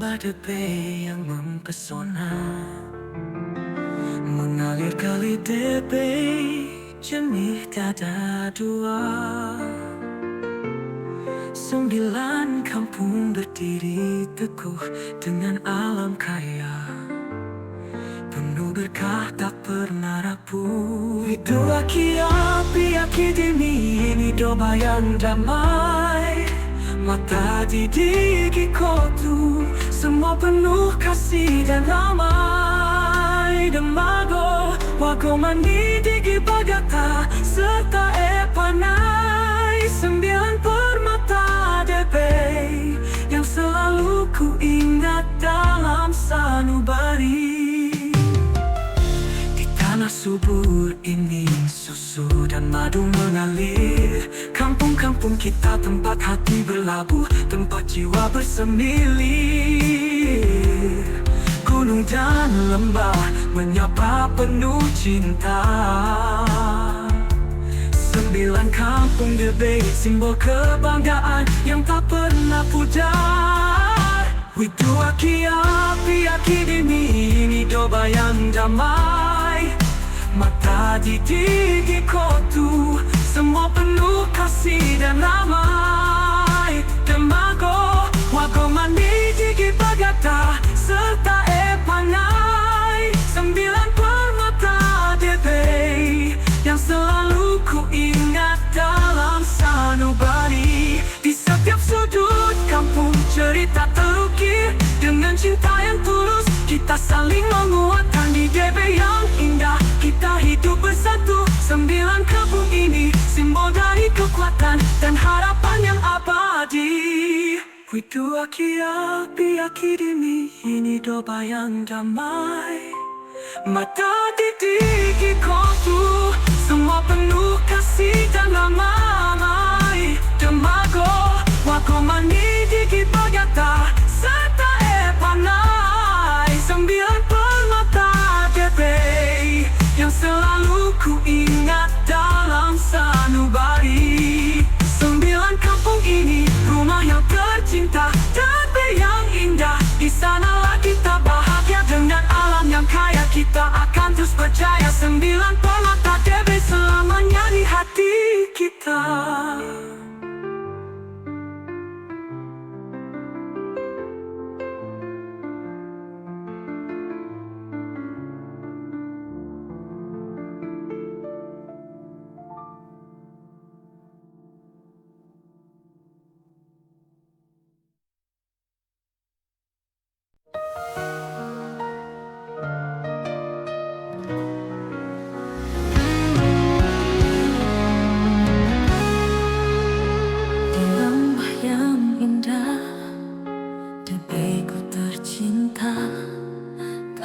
Lembah Debei yang mempesona mengalir kali Debei, jernih tiada dua. 9 kampung berdiri teguh dengan alam kaya, penuh berkah tak pernah rapuh. Hidup aki dini ini doba yang damai, mata didiki kotu, semua penuh kasih dan ramai. Demago, wago mani digi bagata, serta epanai. 9 permata Debei yang selalu ku ingat dalam sanubari. Di tanah subur ini susu dan madu mengalir, kampung-kampung kita tempat hati berlabuh, tempat jiwa bersemilir. Gunung dan lembah menyapa penuh cinta. 9 kampung Debei, simbol kebanggaan yang tak pernah pudar. Widu aki dini ini doba yang damai, mata didigi kotu, semua penuh kasih dan ramai. Demago, wago mani digi bagata, serta epanai. 9 permata Debei yang selalu ku ingat dalam sanubari. Di setiap sudut kampung cerita terukir dengan cinta yang tulus, kita saling menguatkan di Debei yang indah. Kita hidup bersatu, 9 kampung ini simbol dari kekuatan dan harapan yang abadi. Widu aki dini ini doba yang damai, mata didiki kotu, semua penuh kasih dan ramai. Demago, wago mani digi bagata, serta epanai. 9 permata Debei yang selalu ku ingat dalam sanubari. 9 kampung ini rumah yang tercinta, Debei yang indah. Di sanalah kita bahagia dengan alam yang kaya. Kita akan terus percaya, 9 permata Debei selamanya di hati kita.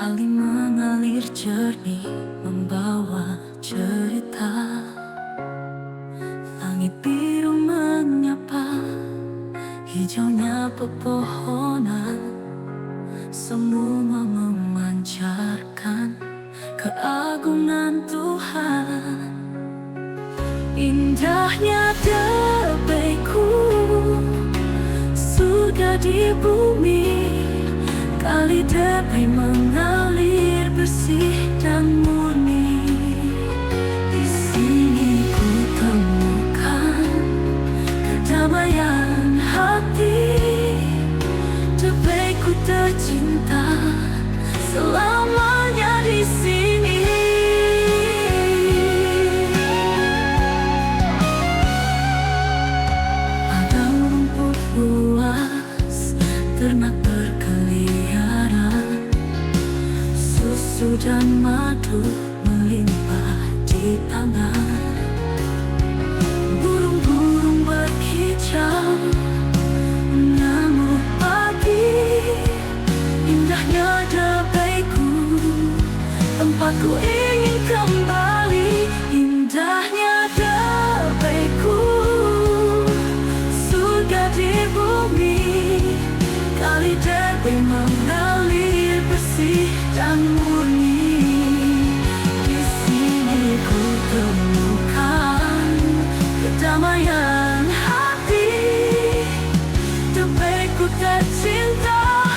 Kali mengalir jernih membawa cerita. Langit biru menyapa, hijaunya pepohonan, semua memancarkan keagungan Tuhan. Indahnya Debeiku, surga di bumi. Kali Debei mengalir bersih dan murni. Di sini ku temukan kedamaian hati. Debeiku tercinta, selamanya di sini. Ada rumput luas, ternak berkeliaran, susu dan madu melimpah di tangan. Burung-burung berkicau mengamuk pagi. Indahnya Debeiku, tempatku ingin kembali. Indahnya Debeiku, surga di bumi. Kali Debei mengalir bersih dan murni. Di sini ku temukan kedamaian hati. Debeiku tercinta,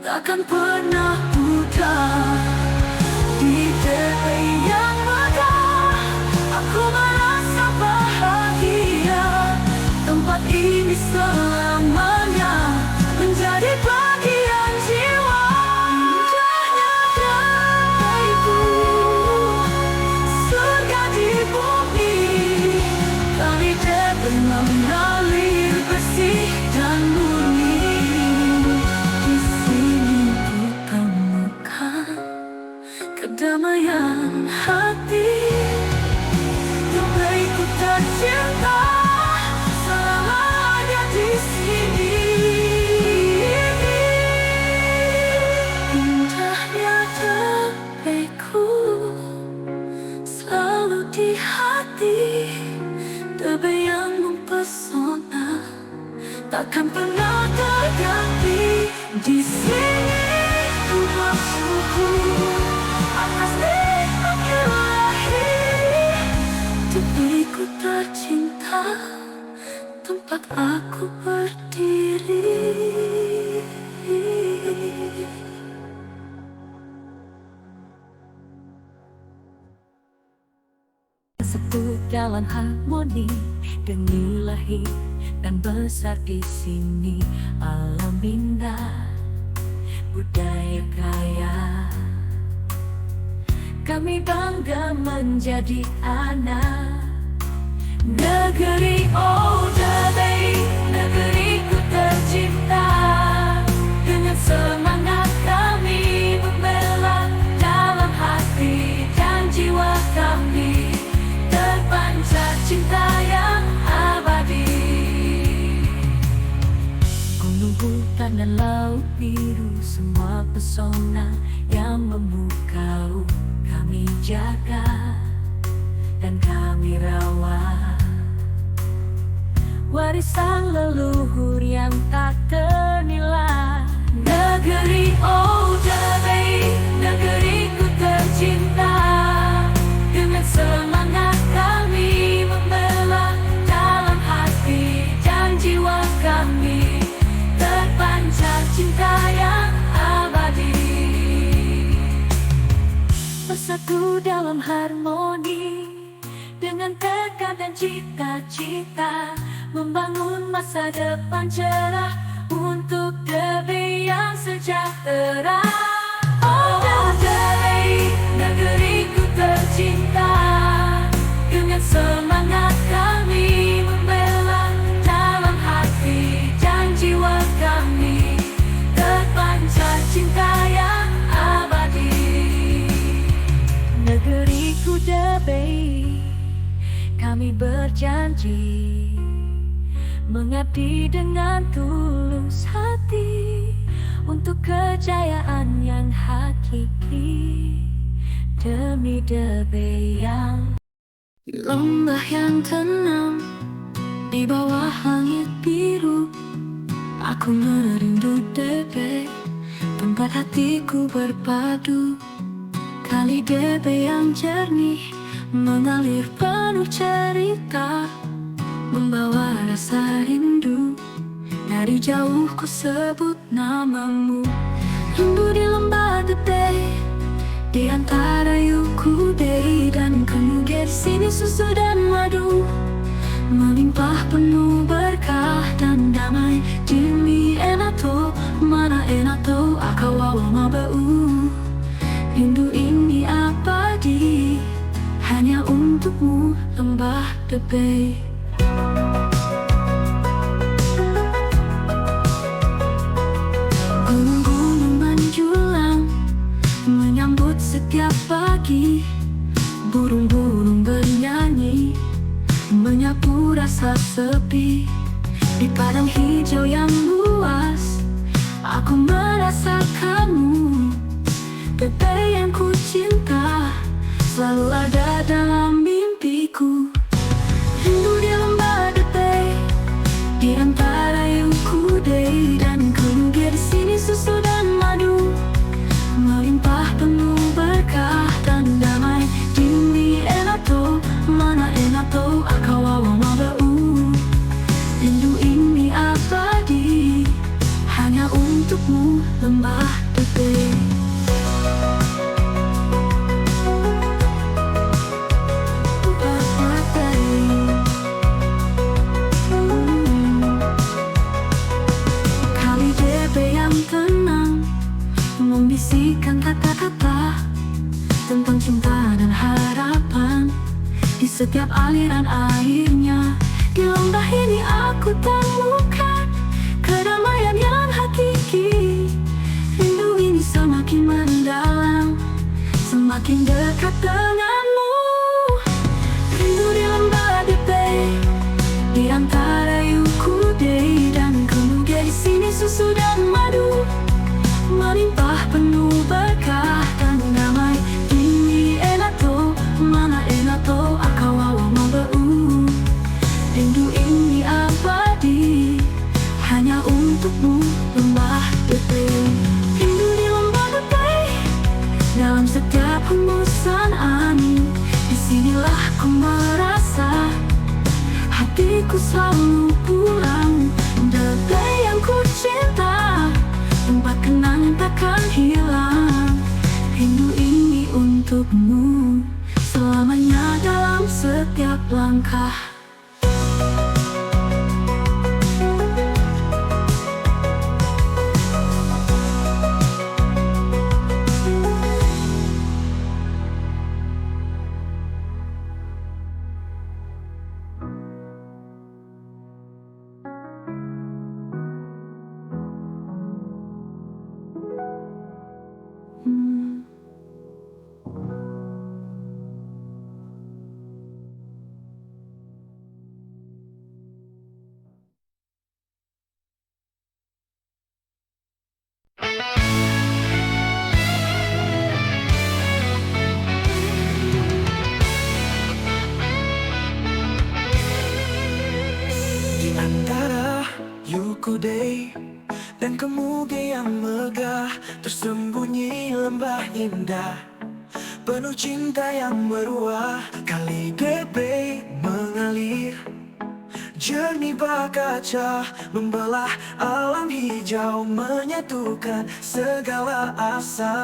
takkan pernah pudar. Di tepi yang megah, aku merasa bahagia. Tempat ini selamanya menjadi bagian jiwa. Indahnya dariku, surga di bumi. Kali depan mengalir bersih dan murni. Di sini ku temukan kedamaian hati. Dubaiku tercinta, selama ada di sini. Indahnya Dubaiku selalu di hati. Dubai yang mempesona, takkan pernah terganti. Di sini ku bersyukur atas nikmat ilahi. Diriku tercinta, tempat aku berdiri. Tersebut dalam harmoni dengan ilahi dan besar di sini. Alam indah, budaya kaya, kami bangga menjadi anak negeri Dubai, negeriku tercinta. Dengan semangat kami membela, dalam hati dan jiwa kami terpancar cinta yang abadi. Gunung, hutan dan laut biru, semua pesona yang memukau kami jaga dan kami rawat. Warisan leluhur yang tak ternilai. Negeri Dubai, negeriku tercinta. Dengan semangat kami membela, dalam hati dan jiwa kami terpancar cinta yang abadi. Bersatu dalam harmoni, dengan tekad dan cita-cita, membangun masa depan cerah untuk Dubai yang sejahtera. Oh Dubai, negeriku tercinta. Dengan semangat kami membela, dalam hati dan jiwa kami terpancar cinta yang abadi. Negeriku Dubai, kami berjanji mengabdi dengan tulus hati untuk kejayaan yang hakiki. Demi Dubai yang di lembah yang tenang, di bawah langit biru, aku merindu Dubai, tempat hatiku berpadu. Kali Dubai yang jernih mengalir penuh cerita, membawa rasa rindu. Dari jauh ku sebut namamu. Rindu di lembah Dubai, di antara Yukudei dan Kemuger. Sini susu dan madu melimpah penuh berkah dan damai. Jimi enato, mana enato, akawawa mabau. Rindu ini abadi, hanya untukmu lembah Dubai. Gunung-gunung menjulang menyambut setiap pagi. Burung-burung bernyanyi menyapu rasa sepi. Di padang hijau yang luas, aku merasakanmu. Dubai yang ku cinta selalu ada dalam mimpiku. Rindu di lembah Dubai, di antara Yukudei dan Kemuger. Sini susu dan madu melimpah penuh berkah dan damai. Jimi enato, mana enato, akawawa mabau. Rindu ini abadi, hanya untukmu lembah bisikan kata-kata tentang cinta dan harapan di setiap aliran airnya. Di lembah ini aku temukan kedamaian yang hakiki. Rindu ini semakin mendalam, semakin dekat denganmu. Rindu di lembah Debei, di antara Yukudei dan Kemuge. Di sini susu dan madu melimpah penuh berkah dan damai. Ini enato, mana enato, akawawa mabau. Rindu ini abadi, hanya untukmu lembah Debei. Rindu di lembah Debei, dalam setiap hembusan angin. Disinilah ku merasa hatiku selalu pulang. Debei yang ku cinta, tempat kenang takkan hilang. Rindu ini untukmu selamanya dalam setiap langkah. Di antara Yukudei dan Kemuge yang megah, tersembunyi lembah indah, penuh cinta yang meruah. Kali Debei mengalir jernih bak kaca, membelah alam hijau, menyatukan segala asa.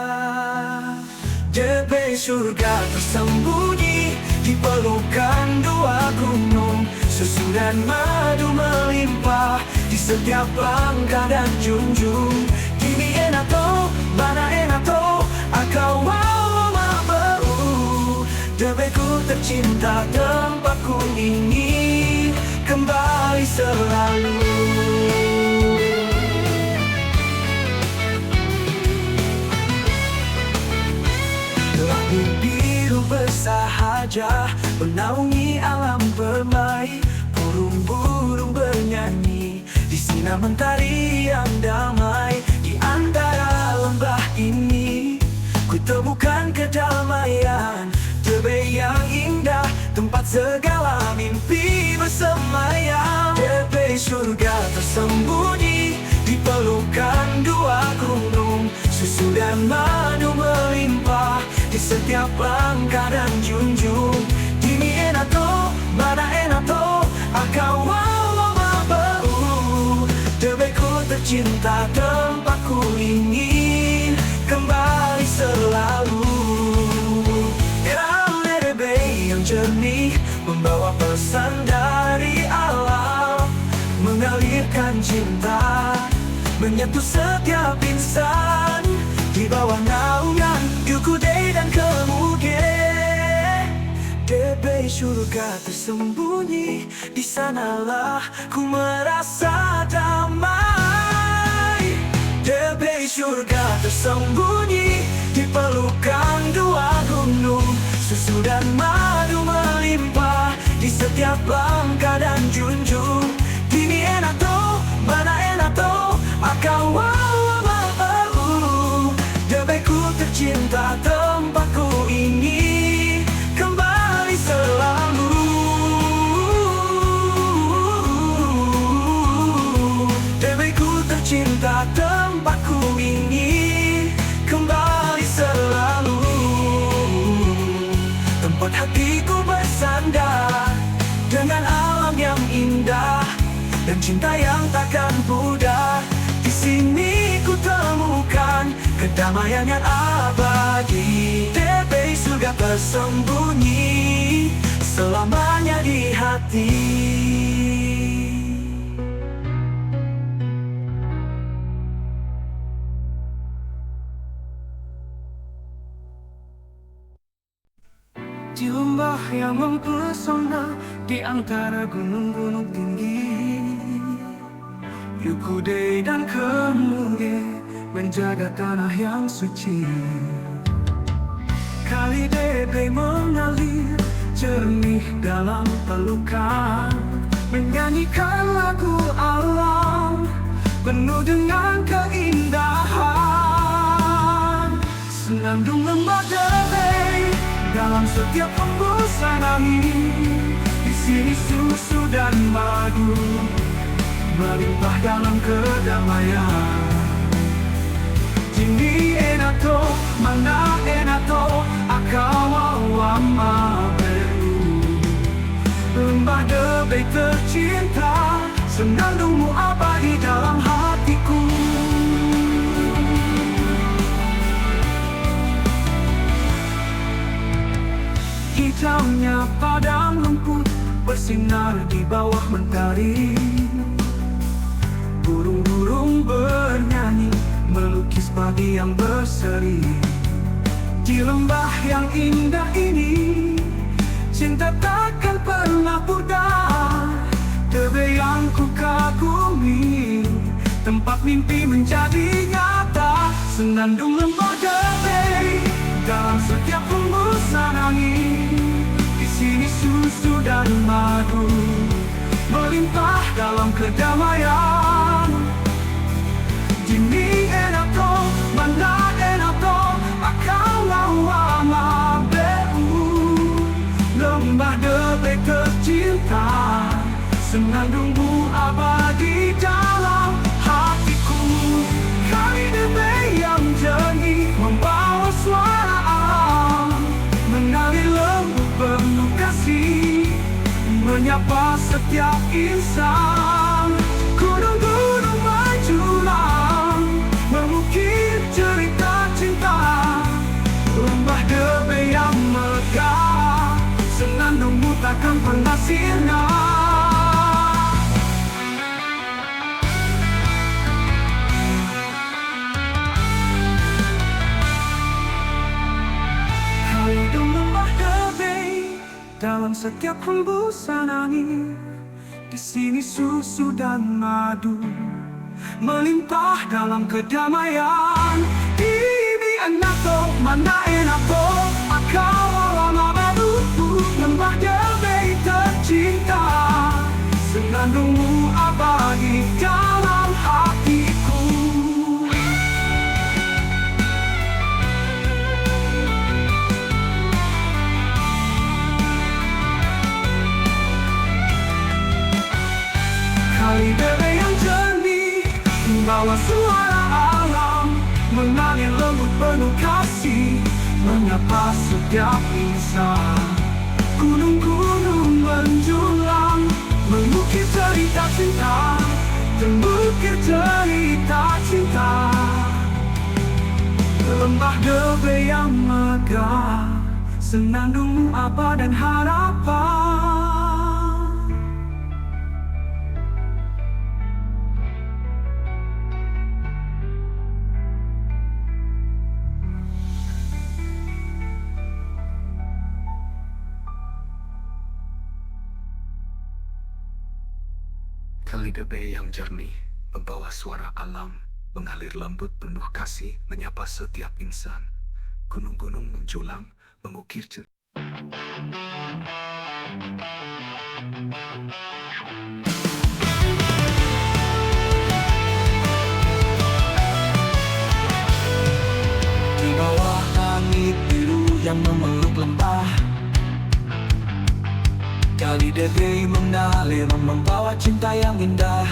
Debei surga tersembunyi di pelukan dua gunung. Susu dan madu melimpah di setiap langkah dan junjung. Kini enato, mana enato, akawawa mabau. Debei ku tercinta, tempatku ingin kembali selalu. Langit biru bersahaja menaungi alam permai. Burung-burung bernyanyi di sinar mentari yang damai. Di antara lembah ini ku temukan kedamaian. Debei yang indah, tempat segala mimpi bersemayam. Debei surga tersembunyi di pelukan dua gunung. Susu dan madu melimpah di setiap langkah dan junjung. Kini enato, mana enato, akawawa mabau. Debei ku tercinta, tempatku ingin kembali selalu. Debei yang jernih membawa pesan dari alam, mengalirkan cinta, menyatu setiap insan. Di bawah naungan Yukudei dan Kemuge, Debei surga tersembunyi. Di sanalah ku merasa damai. Debei surga tersembunyi di pelukan dua gunung. Susu dan madu melimpah di setiap langkah dan junjung. Kini enato, mana enato, akawawa mabau. Debei ku tercinta, tempatku ingin kembali selalu. Debei ku tercinta, tempatku ingin kembali selalu. Tempat hatiku bersandar dengan alam yang indah dan cinta yang takkan pudar. Di sini ku temukan kedamaian yang abadi. Debei surga tersembunyi selamanya di hati. di lembah yang mempesona, di antara gunung-gunung tinggi. Yukude dan Kemuge menjaga tanah yang suci. Kali Debe mengalir jernih dalam pelukan, menyanyikan lagu alam penuh dengan keindahan. Senandung lembah Debe dalam setiap hembusan angin. Di sini susu dan madu melimpah dalam kedamaian. Jini enato, mana enato, akawawama beru. Lembah Debe tercinta, senandungmu abadi dalam hatiku. Hijaunya padang rumput bersinar di bawah mentari. Burung-burung bernyanyi melukis pagi yang berseri. Di lembah yang indah ini, cinta takkan pernah pudar. Debe yang ku kagumi, tempat mimpi menjadi nyata. Senandung lembah Debe dalam setiap hembusan angin. Di sini susu dan madu melimpah dalam kedamaian. Jini enato, mana enato, akawawama beru. Lembah Debe tercinta, senandungmu abadi dalam hatiku. Kali Debe yang jernih membawa suara alam, mengalir lembut penuh kasih, menyapa setiap insan. Gunung-gunung menjulang, mengukir cerita cinta. Lembah Debe yang megah, senandungmu takkan pernah sirna. Hidup lembah Debe dalam setiap hembusan angin. Di sini susu dan madu melimpah dalam kedamaian. Ini enato, mana enato, akawawama beru. Lembah Debe tercinta, senandungmu abadi dalam hatiku. Kali Debe yang jernih membawa suara alam, mengalir lembut penuh kasih, menyapa setiap insan. Gunung-gunung menjulang, mengukir cerita cinta, mengukir cerita cinta. Lembah Debe yang megah, senandungmu apa dan harapan. Kali Debe yang jernih membawa suara alam, mengalir lembut penuh kasih, menyapa setiap insan. Gunung-gunung menjulang, mengukir cerita. Di bawah langit biru yang memeluk lembah, Kali Debe mengalir membawa cinta yang indah.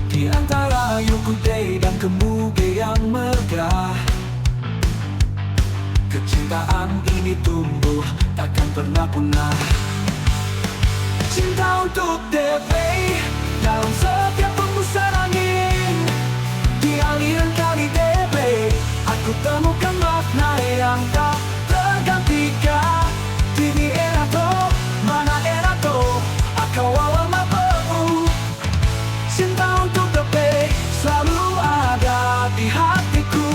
Di antara Yukude dan Kemuge yang megah, kecintaan ini tumbuh takkan pernah punah. Cinta untuk Debe dalam setiap hembusan angin. Di aliran Kali Debe aku temukan makna yang tak tergantikan. Dini enato, mana enato, akawawama beru. Cinta untuk Debe selalu ada di hatiku.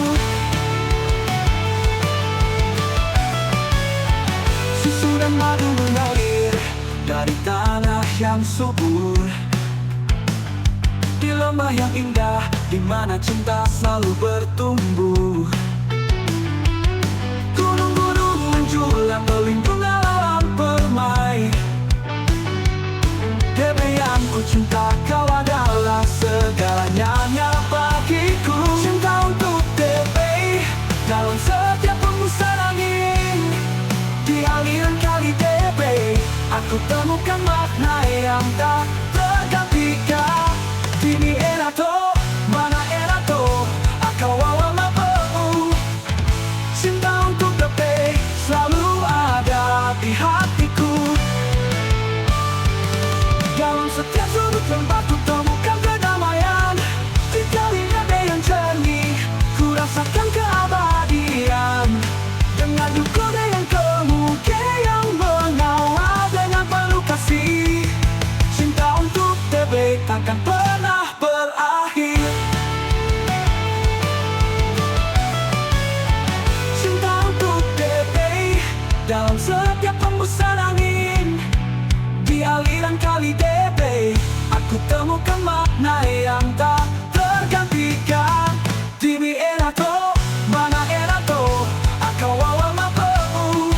yang subur, di lembah yang indah, di mana cinta selalu bertumbuh. Gunung-gunung menjulang melindungi alam permai. DB yang ku cinta, kau adalah segalanya bagiku. Cinta untuk DB, dalam setiap hembusan angin. Di aliran kali DB, aku temukan makna yang tak tergantikan. Kini era to, mana era to, akau awal mabau. Cinta untuk DB selalu ada di hatiku. Dalam setiap sudut lembah ku temukan kedamaian. Di kalinya yang jernih, ku rasakan keabadian. Dengan dukungan yang kemuke yang mengawal dengan penuh kasih. Cinta untuk DB takkan pernah berakhir. Cinta untuk DB, dalam setiap hembusan angin. Di aliran kali DB, aku temukan makna yang tak tergantikan. Di era to, mana era to, akau awal mabau.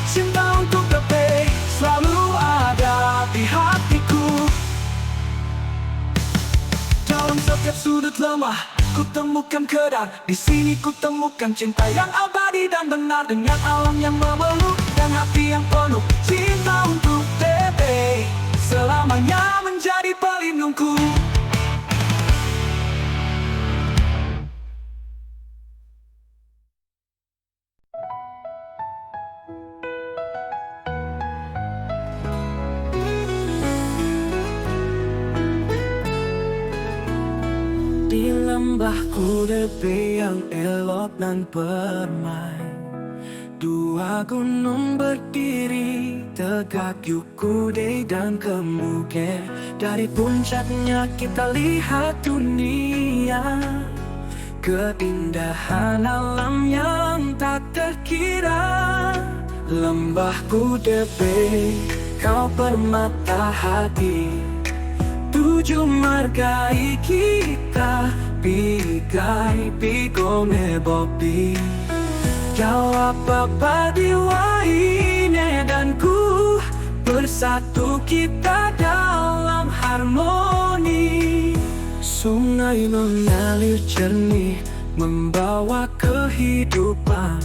Cinta untuk DB selalu ada di hatiku. Dalam setiap sudut lemah, ku temukan kedar. Di sini ku temukan cinta yang abadi dan benar, dengan alam yang memeluk dan hati yang penuh. Cinta untuk DB selamanya menjadi pelindungku. Di lembahku DB yang elok dan permai. Dua gunung berdiri tegak, Yukude dan Kemuge. Dari puncaknya kita lihat dunia, keindahan alam yang tak terkira. Lembahku DB, kau permata hati. Tujuh margai kita, Pigai, Pigome, Bobi. Kau apa diwaine dan ku, bersatu kita dalam harmoni. Sungai mengalir jernih, membawa kehidupan.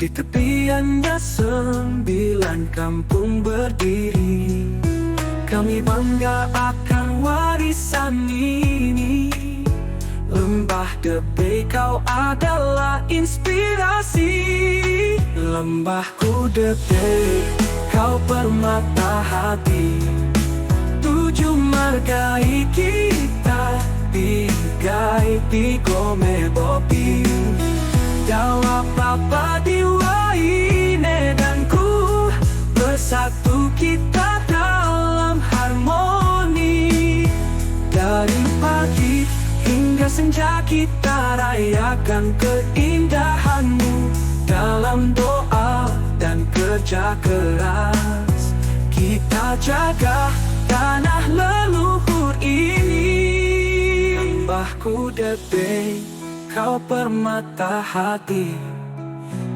Di tepiannya 9 kampung berdiri. Kami bangga akan warisan ini. Lembah DB, kau adalah inspirasi. Lembahku DB, kau permata hati. Tujuh margai kita, Pigai, Pigome, Bobi. Dawa papa diwaine dan ku, bersatu kita dalam harmoni. Dari pagi hingga senja kita rayakan keindahanmu. Dalam doa dan kerja keras, kita jaga tanah leluhur ini. Lembahku DB, kau permata hati.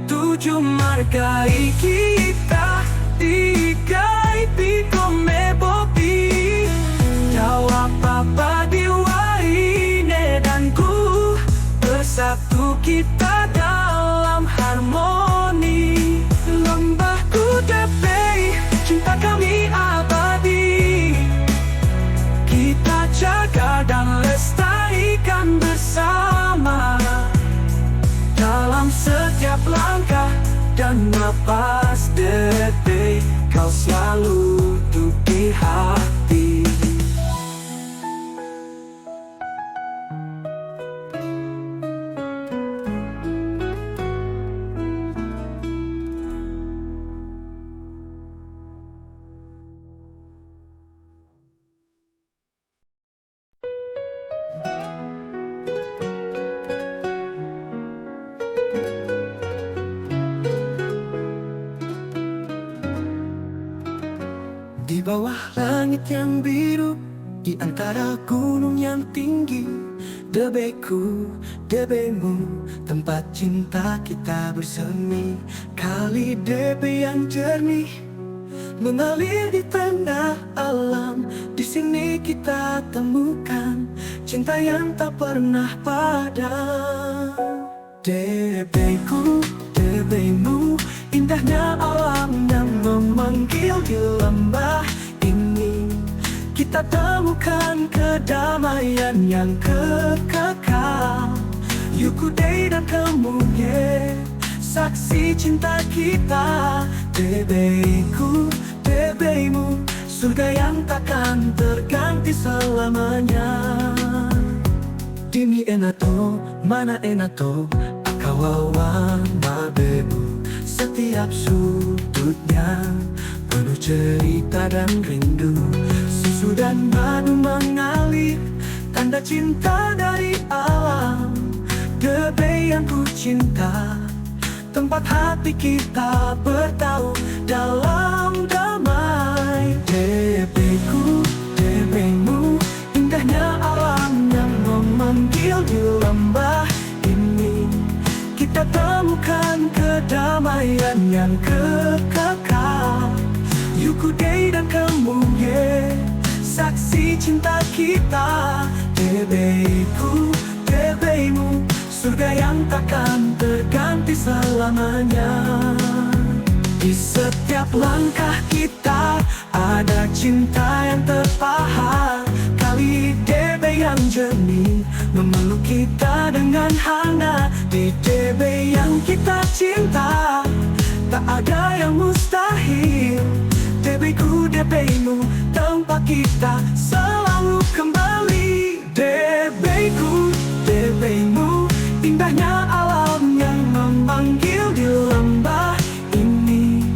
Tujuh margai kita, Pigai, Pigome, Bobi. Dawa papa diwaine dan ku, bersatu kita dalam harmoni. Lembahku DB, cinta kami abadi. Kita jaga dan lestarikan bersama. Dalam setiap langkah dan napas DB, kau selalu duduk di hati. Di bawah langit yang biru di antara gunung yang tinggi. Debeku, debemu, tempat cinta kita bersemi. Kali debe yang jernih mengalir di tengah alam. Di sini kita temukan cinta yang tak pernah padam. Debeku, debemu, indahnya alam yang memanggil di lembah ini. Kita temukan kedamaian yang kekal. Yukude dan Kemuye, saksi cinta kita. Debeku, debemu, surga yang takkan terganti selamanya. Dimi enato, mana enato, akawawan mabebu. Setiap sudutnya penuh cerita dan rindu. Susu dan madu mengalir, tanda cinta dari alam. Debe yang ku cinta, tempat hati kita bertaut dalam damai. Debeku, debemu, indahnya alam yang memanggil di lembah ini. Kita temukan kedamaian yang kekal. Yukude dan Kemuye, saksi cinta kita. Debeku, debemu, surga yang takkan terganti selamanya. Di setiap langkah kita ada cinta yang terpahat. Kali debe yang jernih memeluk kita dengan hangat. Di debe yang kita cinta tak ada yang mustahil. Debeku, debemu, tempat kita selalu kembali. Debeku, debemu, indahnya alam yang memanggil di lembah ini.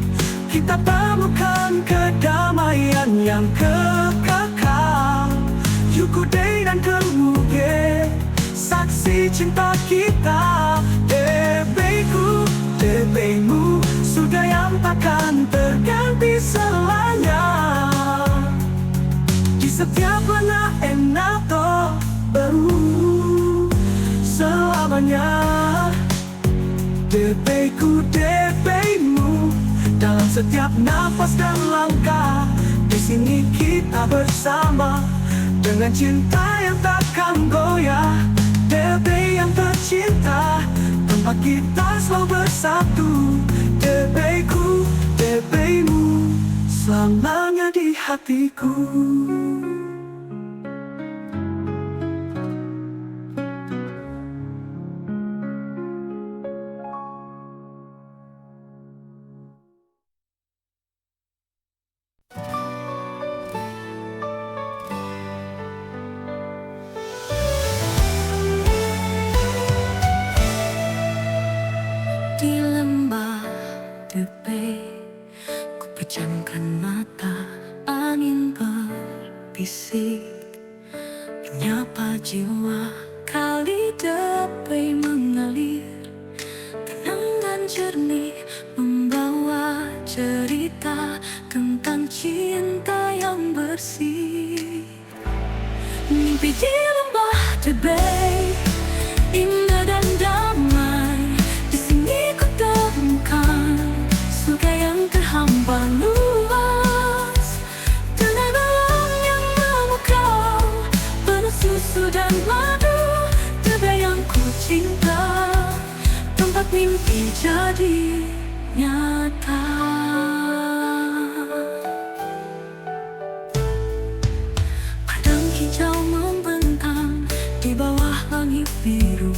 Kita temukan kedamaian yang kekal. Yukude dan Kemuye, saksi cinta kita. Debeku, debemu, surga yang takkan terganti selamanya. Di setiap warna enato baru selamanya. Debeku, debemu, dalam setiap nafas dan langkah. Di sini kita bersama dengan cinta yang takkan goyah. Debe yang tercinta, tempat kita selalu bersatu. Debeku, debemu, selamanya di hatiku. Di lembah Debe, ku pejamkan mata. Angin berbisik menyapa jiwa. Kali Debe mengalir tenang dan jernih, membawa cerita tentang cinta yang bersih. Mimpi di lembah Debe indah dan damai. Di sini ku temukan surga yang terhampar luas. Tenang alam yang memukau, penuh susu dan madu. Debe yang ku cinta, tempat mimpi jadi nyata. Padang hijau membentang di bawah langit biru.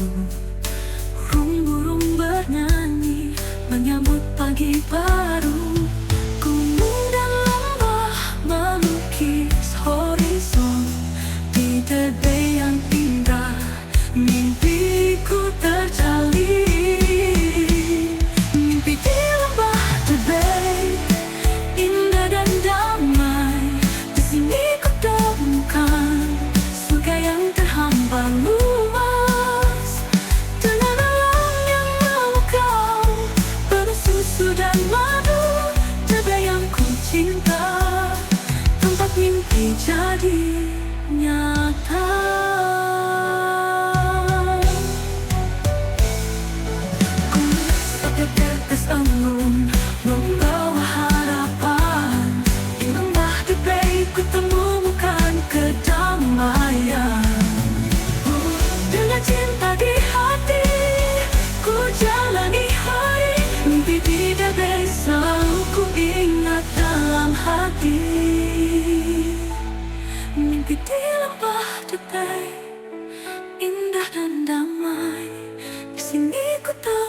Burung-burung bernyanyi menyambut pagi baru. Gunung dan lembah melukis horizon. Di Debe yang indah, mimpiku terjalin. Mimpi di lembah Debe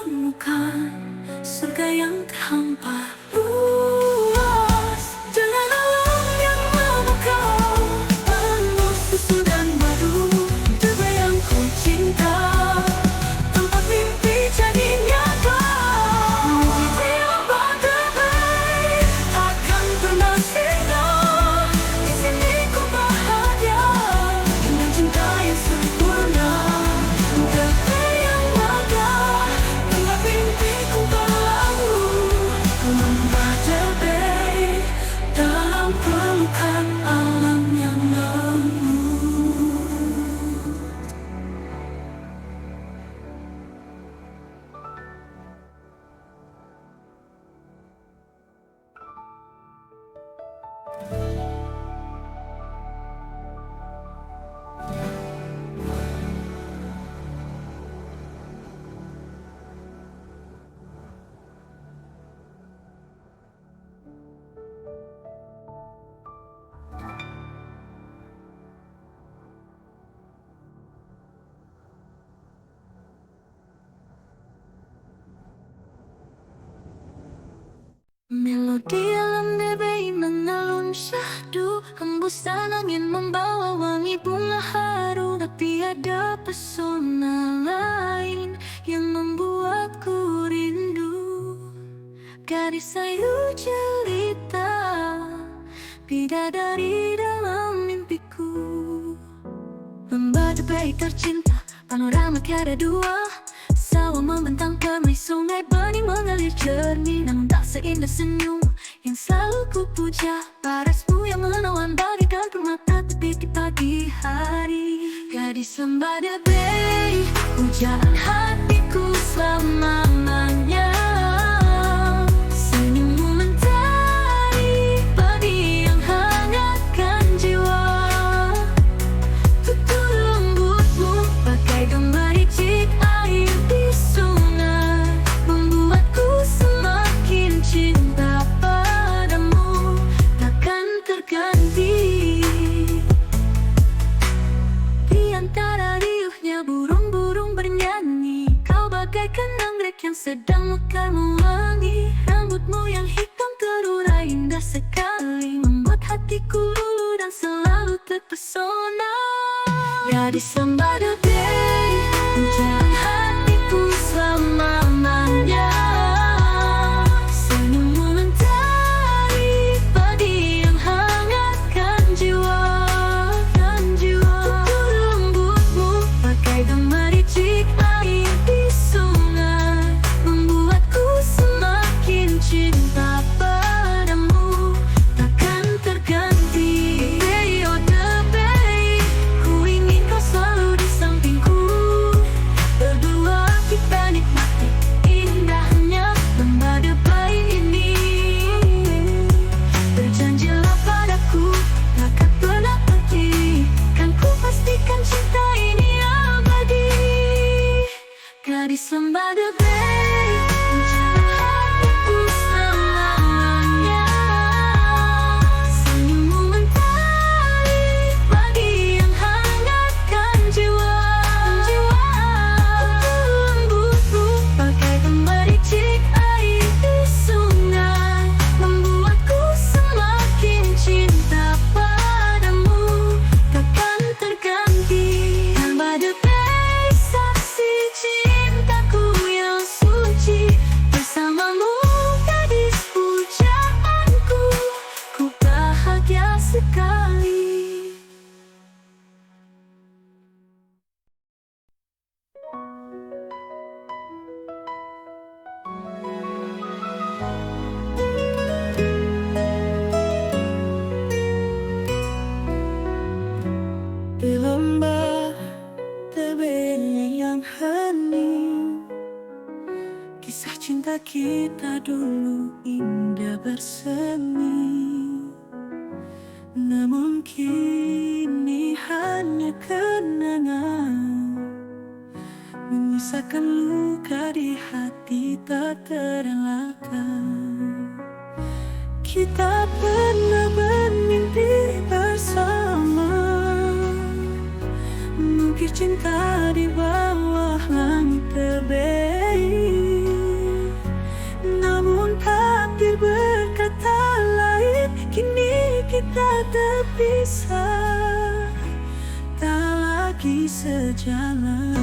menemukan surga yang terhampar luas, dengan alam yang memukau, penuh susu dan madu, negeri yang ku cinta, tempat mimpi jadi nyata. Tiada terbaik akan pernah singgah di sini, ku bahagia dengan cinta yang sempurna. Negeri yang megah, tempat mimpiku berlalu, lembah terbaik dalam pelukan alam yang lembut. Melodi alam bebek mengalun syahdu, hembusan angin membawa wangi bunga haru. Tapi ada pesona lain yang membuatku rindu. Gadis ayu jelita, bidadari dalam mimpiku. Lembah terbaik tercinta, panorama tiada dua. Sawah membentang permai, sungai bening mengalir jernih, namun tak seindah senyum yang selalu ku puja. Parasmu yang menawan bagaikan permata terbit di pagi hari. Gadis lembah debei, pujaan hatiku selama-lamanya. Senyummu mentari, padi yang hangatkan jiwa. Tutur lembutmu bagai gemericik air di sungai, membuatku semakin cinta padamu, takkan terganti. Di antara riuhnya burung-burung bernyanyi, kau bagaikan anggrek yang sedang mekar mewangi. Rambutmu yang hitam terurai indah sekali, membuat hatiku luluh dan selalu terpesona. Gadis lembah debei, pujaan hatiku selama-lamanya. Senyummu mentari, padi yang hangatkan jiwa. Tutur lembutmu bagai gemericik air di sungai, membuatku semakin cinta padamu, takkan terganti. Debei, oh debei, ku ingin kau selalu di sampingku. Berdua kita nikmati indahnya lembah debei ini. Berjanjilah padaku, takkan pernah pergi, kan ku pastikan cinta ini abadi. Gadis lembah debei, pujaan hatiku selamanya. Senyummu mentari, padi yang hangatkan jiwa. Tutur lembutmu bagai gemericik air di sungai, membuatku semakin cinta padamu, takkan terganti. Lembah debei, saksi cintaku yang suci, bersamamu gadis pujaanku, ku bahagia sekali. Di lembah debei yang hening, kisah cinta kita dulu indah bersemi. Namun kini hanya kenangan, menyisakan luka di hati tak terelakkan. Kita pernah bermimpi bersama, mengukir cinta di bawah langit debei. kita terpisah, tak lagi sejalan.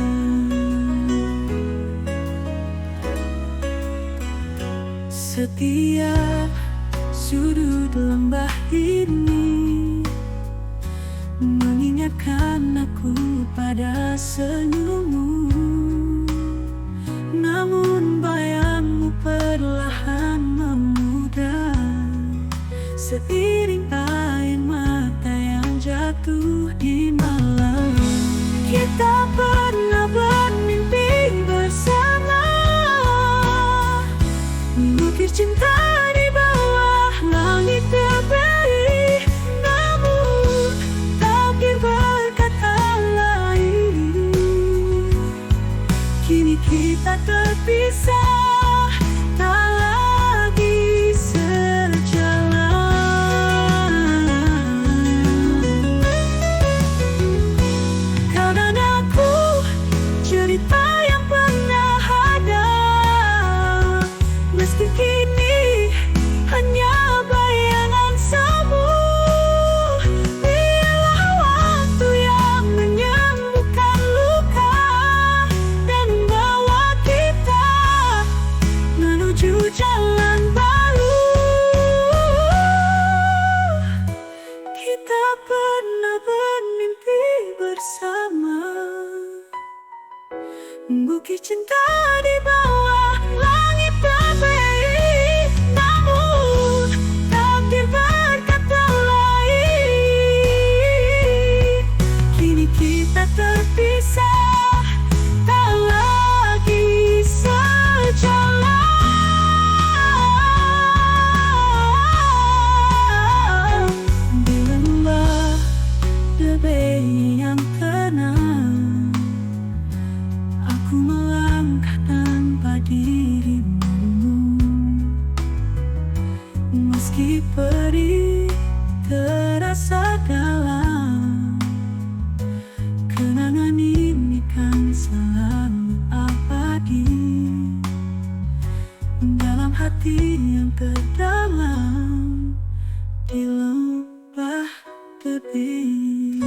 Setiap sudut lembah ini mengingatkan aku pada senyummu. Namun bayangmu perlahan memudar seiring air mata yang jatuh di malam. Kita pernah bermimpi bersama, mengukir cinta di bawah langit terberi. Namun takdir berkata lain, kini kita terpisah, tak lagi sejalan. Kau dan aku, cerita yang pernah ada, meski kini hanya bayangan semu. Biarlah waktu yang menyembuhkan luka dan membawa kita menuju jalan baru. Kita pernah bermimpi bersama, bukit cinta di bawah langit terberi. Namun takdir berkata lain, kini kita terpisah, tak lagi sejalan. Di lembah lebih yang tenang, aku melangkah tanpa dirimu. Meski perih terasa dalam, kenangan ini kan selalu abadi dalam hati yang terdalam di lembah tepi.